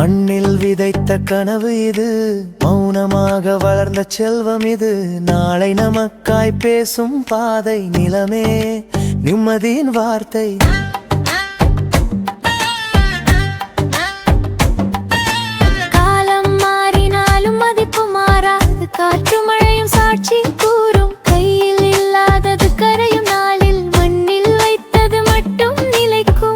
மண்ணில் விதைத்த கனவு இது, மௌனமாக வளர்ந்த செல்வம் இது. நாளை நமக்காய் பேசும் பாதை நிலமே, நிம்மதியின் வார்த்தை. காலம் மாறினாலும் மதிப்பு மாறாது, காற்று மழையும் சாட்சி கூறும். கையில் இல்லாதது கரையும் நாளில், மண்ணில் வைத்தது மட்டும் நிலைக்கும்.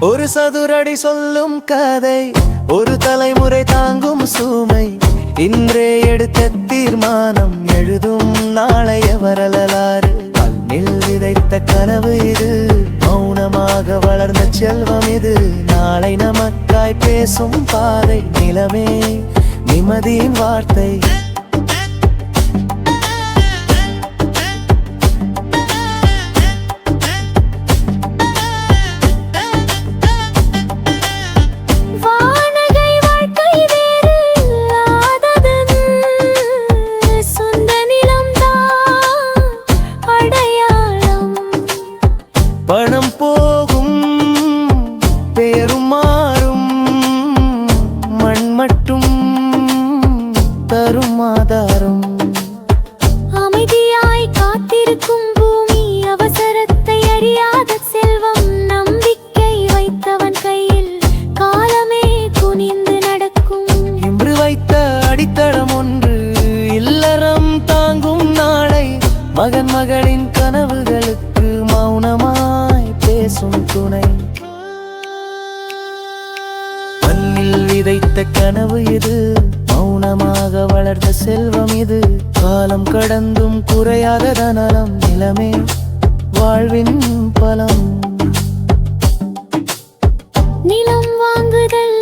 ஒரு சதுரடி சொல்லும் கதை, ஒரு தலைமுறை தாங்கும் சுமை. இன்றே எடுத்த தீர்மானம் எழுதும் நாளைய வரலாறு. மண்ணில் விதைத்த கனவு இது, மௌனமாக வளர்ந்த செல்வம் இது. நாளை நமக்காய் பேசும் பாதை நிலமே, நிம்மதியின் வார்த்தை. பணம் போகும், பேரும் மாறும், மண் மட்டும் தரும் ஆதாரம். அமைதியாய் காத்திருக்கும் பூமி, அவசரத்தை அறியாத செல்வம். நம்பிக்கை வைத்தவன் கையில் காலமே குனிந்து நடக்கும். இன்று வைத்த அடித்தளம் ஒன்று, இல்லறம் தாங்கும் நாளை. மகன் மகளின் கனவுகளுக்கு மௌனமாய் பேசும் துணை. மண்ணில் விதைத்த கனவு இது, மௌனமாக வளர்ந்த செல்வம் இது. காலம் கடந்தும் குறையாத நலம், நிலமே வாழ்வின் பலம். நிலம் வாங்குதல்